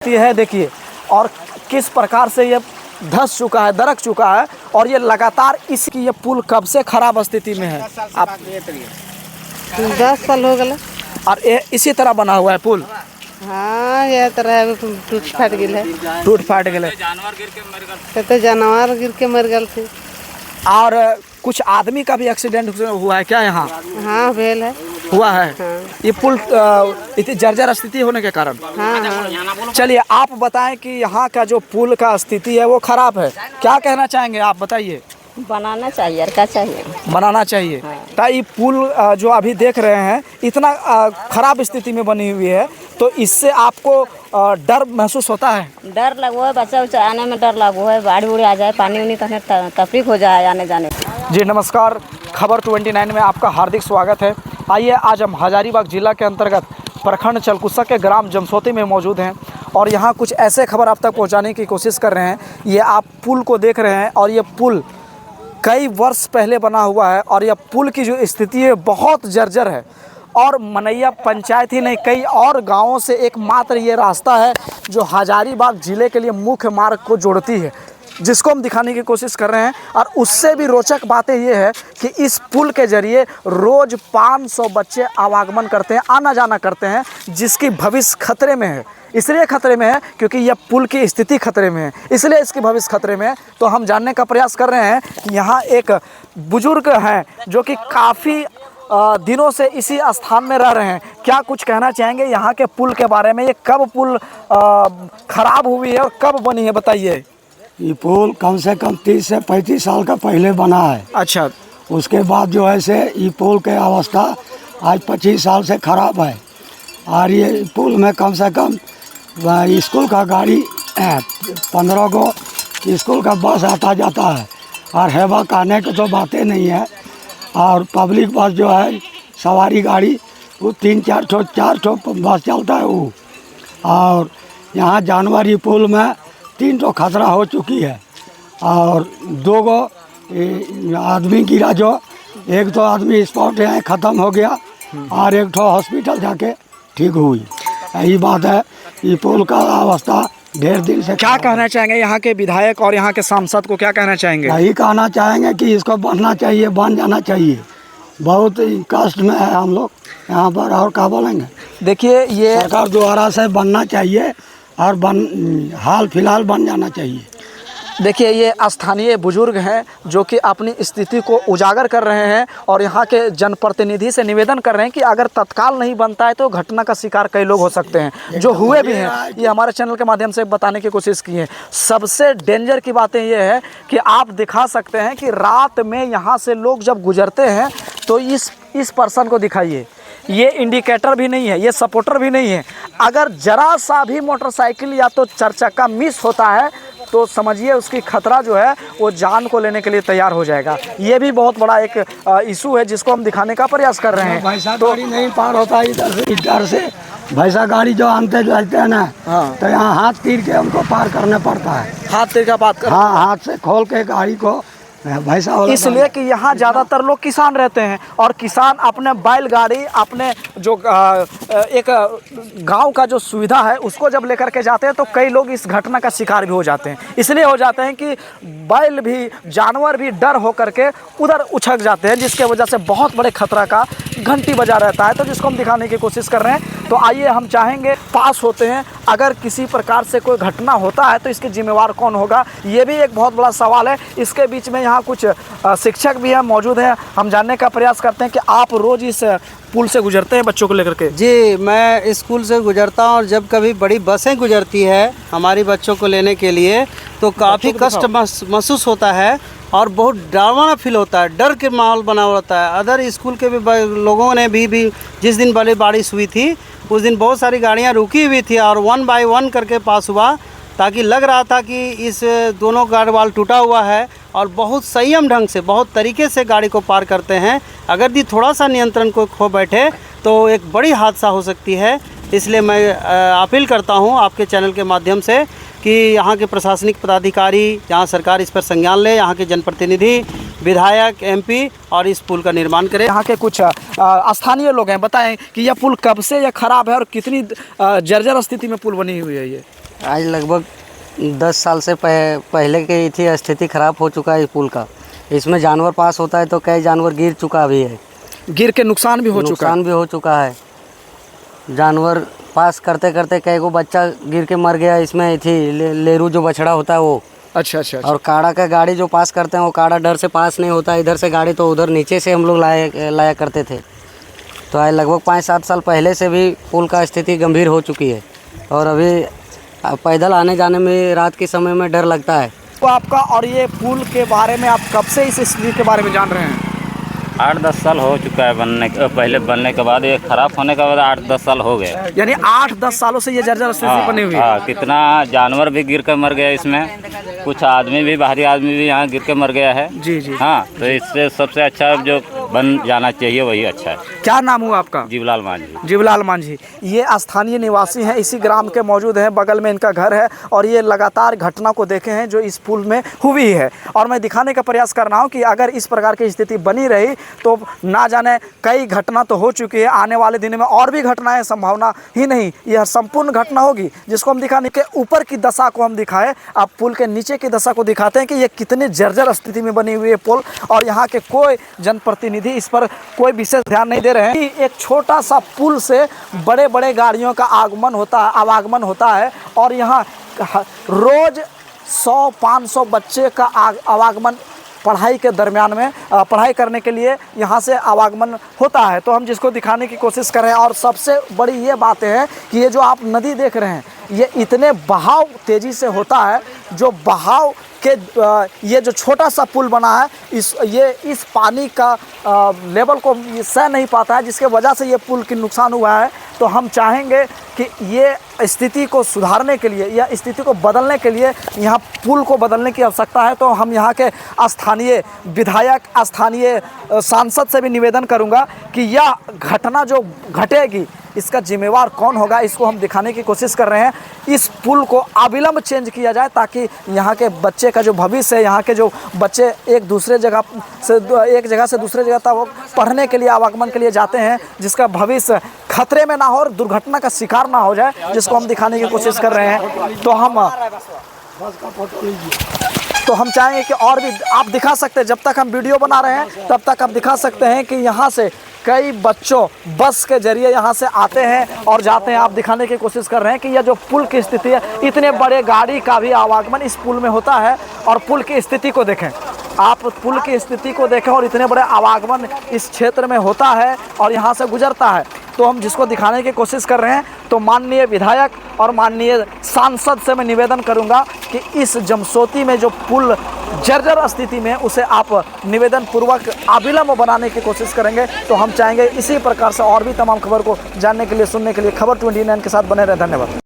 है देखिए, और किस प्रकार से ये धंस चुका है, दरक चुका है, और ये लगातार इसकी ये पुल कब से खराब स्थिति में है। आप 10 साल हो गए। और ये इसी तरह बना हुआ है पुल। हाँ, यह तरह टूट फाट गया है। टूट फाट गए, कहते जानवर गिर के मर गए थे। और कुछ आदमी का भी एक्सीडेंट हुआ है क्या यहाँ? हाँ, भेल है। हुआ है। हाँ। ये पुल इतनी जर्जर स्थिति होने के कारण। हाँ, हाँ। चलिए आप बताएं कि यहाँ का जो पुल का स्थिति है वो खराब है, क्या कहना चाहेंगे आप बताइए? बनाना चाहिए और क्या चाहिए? बनाना चाहिए। हाँ। तो ये पुल जो अभी देख रहे हैं इतना खराब स्थिति में बनी हुई है, तो इससे आपको डर महसूस होता है? डर लगो है, बच्चा उच्चा आने में डर लगो है, बाढ़ उड़ी आ जाए, पानी उनी तो तकलीफ हो जाए आने जाने। जी नमस्कार, खबर 29 में आपका हार्दिक स्वागत है। आइए आज हम हजारीबाग जिला के अंतर्गत प्रखंड चलकुसा के ग्राम जमसोती में मौजूद हैं और यहाँ कुछ ऐसे खबर आप तक पहुँचाने की कोशिश कर रहे हैं। ये आप पुल को देख रहे हैं और ये पुल कई वर्ष पहले बना हुआ है और यह पुल की जो स्थिति है बहुत जर्जर है। और मनैया पंचायत ही नहीं, कई और गांवों से एकमात्र ये रास्ता है जो हजारीबाग ज़िले के लिए मुख्य मार्ग को जोड़ती है, जिसको हम दिखाने की कोशिश कर रहे हैं। और उससे भी रोचक बातें ये है कि इस पुल के ज़रिए रोज़ 500 बच्चे आवागमन करते हैं, आना जाना करते हैं, जिसकी भविष्य खतरे में है। इसलिए खतरे में है क्योंकि यह पुल की स्थिति खतरे में है, इसलिए इसकी भविष्य खतरे में है। तो हम जानने का प्रयास कर रहे हैं कि यहाँ एक बुजुर्ग हैं जो कि काफ़ी दिनों से इसी स्थान में रह रहे हैं। क्या कुछ कहना चाहेंगे यहाँ के पुल के बारे में? ये कब पुल खराब हुई है और कब बनी है बताइए? ये पुल कम से कम 30 से 35 साल का पहले बना है। अच्छा। उसके बाद जो है से ये पुल के अवस्था आज 25 साल से खराब है। और ये पुल में कम से कम स्कूल का गाड़ी 15 को स्कूल का बस आता जाता है, और हेवा आने की तो बातें नहीं है। और पब्लिक बस जो है सवारी गाड़ी वो 3-4 ठो बस चलता है वो। और यहाँ जानवर ये पुल में 3 ठो खतरा हो चुकी है और 2 गो आदमी गिरा, जो एक तो आदमी स्पॉट यहाँ ख़त्म हो गया और एक ठो हॉस्पिटल जाके ठीक हुई। यही बात है, ये पुल का अवस्था ढेर दिन से। क्या कहना चाहेंगे यहाँ के विधायक और यहाँ के सांसद को, क्या कहना चाहेंगे? यही कहना चाहेंगे कि इसको बनना चाहिए, बन जाना चाहिए। बहुत कष्ट में है हम लोग यहाँ पर, और क्या बोलेंगे। देखिए ये सरकार द्वारा से बनना चाहिए और हाल फिलहाल बन जाना चाहिए। देखिए ये स्थानीय बुजुर्ग हैं जो कि अपनी स्थिति को उजागर कर रहे हैं और यहाँ के जनप्रतिनिधि से निवेदन कर रहे हैं कि अगर तत्काल नहीं बनता है तो घटना का शिकार कई लोग हो सकते हैं, जो हुए भी हैं। ये हमारे चैनल के माध्यम से बताने की कोशिश की है। सबसे डेंजर की बातें ये है कि आप दिखा सकते हैं कि रात में यहाँ से लोग जब गुजरते हैं तो इस पर्सन को दिखाइए, ये इंडिकेटर भी नहीं है, ये सपोर्टर भी नहीं है। अगर जरा सा भी मोटरसाइकिल या तो 4 चक्का मिस होता है तो समझिए उसकी खतरा जो है वो जान को लेने के लिए तैयार हो जाएगा। ये भी बहुत बड़ा एक इशू है जिसको हम दिखाने का प्रयास कर रहे हैं। भैंसा गाड़ी नहीं पार होता इधर से भैंसा गाड़ी जो आनते जाते हैं ना, हाँ। तो यहाँ हाथ तीर के हमको पार करना पड़ता है। हाथ तीर का बात कर, हाँ, हाथ से खोल के गाड़ी को भैंसा। इसलिए कि यहाँ ज़्यादातर लोग किसान रहते हैं और किसान अपने बैलगाड़ी, अपने जो एक गांव का जो सुविधा है उसको जब लेकर के जाते हैं तो कई लोग इस घटना का शिकार भी हो जाते हैं। इसलिए हो जाते हैं कि बैल भी, जानवर भी डर हो करके उधर उछक जाते हैं, जिसके वजह से बहुत बड़े खतरा का घंटी बजा रहता है। तो जिसको हम दिखाने की कोशिश कर रहे हैं। तो आइए हम चाहेंगे पास होते हैं, अगर किसी प्रकार से कोई घटना होता है तो इसके जिम्मेवार कौन होगा, ये भी एक बहुत बड़ा सवाल है। इसके बीच में यहाँ कुछ शिक्षक भी हैं, मौजूद हैं। हम जानने का प्रयास करते हैं कि आप रोज़ इस पुल से गुजरते हैं बच्चों को लेकर के? जी, मैं स्कूल से गुजरता हूँ और जब कभी बड़ी बसें गुजरती है हमारी बच्चों को लेने के लिए तो काफ़ी कष्ट महसूस होता है और बहुत डरावना फील होता है, डर के माहौल बना होता है। अदर स्कूल के भी लोगों ने भी जिस दिन बड़ी बारिश हुई थी उस दिन बहुत सारी गाड़ियाँ रुकी हुई थी और 1 बाय 1 करके पास हुआ, ताकि लग रहा था कि इस दोनों गार्डवाल टूटा हुआ है और बहुत संयम ढंग से, बहुत तरीके से गाड़ी को पार करते हैं। अगर भी थोड़ा सा नियंत्रण को खो बैठे तो एक बड़ी हादसा हो सकती है। इसलिए मैं अपील करता हूं आपके चैनल के माध्यम से कि यहाँ के प्रशासनिक पदाधिकारी, यहाँ सरकार इस पर संज्ञान ले, यहाँ के जनप्रतिनिधि, विधायक, MP और इस पुल का निर्माण करें। यहाँ के कुछ स्थानीय लोग हैं, बताएं कि यह पुल कब से यह खराब है और कितनी जर्जर स्थिति में पुल बनी हुई है ये? आज लगभग 10 साल से पहले की थी स्थिति खराब हो चुका है इस पुल का। इसमें जानवर पास होता है तो कई जानवर गिर चुका भी है, गिर के नुकसान भी हो चुका है। जानवर पास करते करते कई को बच्चा गिर के मर गया। इसमें थी लेरू जो बछड़ा होता है वो। अच्छा। और काड़ा का गाड़ी जो पास करते हैं वो काड़ा डर से पास नहीं होता, इधर से गाड़ी तो उधर नीचे से हम लोग लाया करते थे। तो आज लगभग 5-7 साल पहले से भी पुल का स्थिति गंभीर हो चुकी है और अभी पैदल आने जाने में रात के समय में डर लगता है। तो आपका, और ये पुल के बारे में आप कब से इस स्थिति के बारे में जान रहे हैं? 8-10 साल हो चुका है पहले बनने के बाद, ये खराब होने के बाद 8-10 साल हो गए। यानी 8-10 सालों से ये जर्जर स्थिति बनी हुई है। हाँ, कितना जानवर भी गिर कर मर गया इसमें, कुछ आदमी भी, बाहरी आदमी भी यहाँ गिर के मर गया है। जी। हाँ, तो इससे सबसे अच्छा जो बन जाना चाहिए वही अच्छा है। क्या नाम हुआ आपका? जीवलाल मांझी। जीवलाल मांझी, ये स्थानीय निवासी हैं, इसी ग्राम के मौजूद हैं, बगल में इनका घर है और ये लगातार घटना को देखे हैं जो इस पुल में हुई है। और मैं दिखाने का प्रयास कर रहा हूँ कि अगर इस प्रकार की स्थिति बनी रही तो ना जाने कई घटना तो हो चुकी है, आने वाले दिन में और भी घटनाएं, संभावना ही नहीं यह संपूर्ण घटना होगी जिसको हम दिखाने के ऊपर की दशा को हम दिखाएं। अब पुल के नीचे की दशा को दिखाते हैं कि ये कितने जर्जर स्थिति में बनी हुई है पुल, और यहाँ के कोई जनप्रतिनिधि इस पर कोई विशेष ध्यान नहीं दे रहे हैं। एक छोटा सा पुल से बड़े बड़े गाड़ियों का आवागमन होता है और यहाँ रोज 100-500 बच्चे का आवागमन पढ़ाई के दरमियान में पढ़ाई करने के लिए यहाँ से आवागमन होता है। तो हम जिसको दिखाने की कोशिश कर रहे हैं, और सबसे बड़ी ये बात है कि ये जो आप नदी देख रहे हैं ये इतने बहाव तेज़ी से होता है, जो बहाव के ये जो छोटा सा पुल बना है इस पानी का लेवल को सह नहीं पाता है, जिसके वजह से ये पुल की नुकसान हुआ है। तो हम चाहेंगे कि ये स्थिति को सुधारने के लिए या स्थिति को बदलने के लिए यहाँ पुल को बदलने की आवश्यकता है। तो हम यहाँ के स्थानीय विधायक, स्थानीय सांसद से भी निवेदन करूँगा कि यह घटना जो घटेगी इसका जिम्मेवार कौन होगा, इसको हम दिखाने की कोशिश कर रहे हैं। इस पुल को अविलंब चेंज किया जाए ताकि यहाँ के बच्चे का जो भविष्य है, यहाँ के जो बच्चे एक जगह से दूसरे जगह तक पढ़ने के लिए, आवागमन के लिए जाते हैं, जिसका भविष्य खतरे में ना हो और दुर्घटना का शिकार ना हो जाए, जिसको हम दिखाने की कोशिश कर रहे हैं। तो हम चाहेंगे कि और भी आप दिखा सकते हैं, जब तक हम वीडियो बना रहे हैं तब तक आप दिखा सकते हैं कि यहाँ से कई बच्चों बस के जरिए यहाँ से आते हैं और जाते हैं। आप दिखाने की कोशिश कर रहे हैं कि यह जो पुल की स्थिति है, इतने बड़े गाड़ी का भी आवागमन इस पुल में होता है। और पुल की स्थिति को देखें, आप पुल की स्थिति को देखें और इतने बड़े आवागमन इस क्षेत्र में होता है और यहाँ से गुजरता है। तो हम जिसको दिखाने की कोशिश कर रहे हैं, तो माननीय विधायक और माननीय सांसद से मैं निवेदन करूंगा कि इस जमसोती में जो पुल जर्जर स्थिति में उसे आप निवेदन पूर्वक अविलंब बनाने की कोशिश करेंगे। तो हम चाहेंगे इसी प्रकार से और भी तमाम खबर को जानने के लिए, सुनने के लिए खबर 29 के साथ बने रहें। धन्यवाद।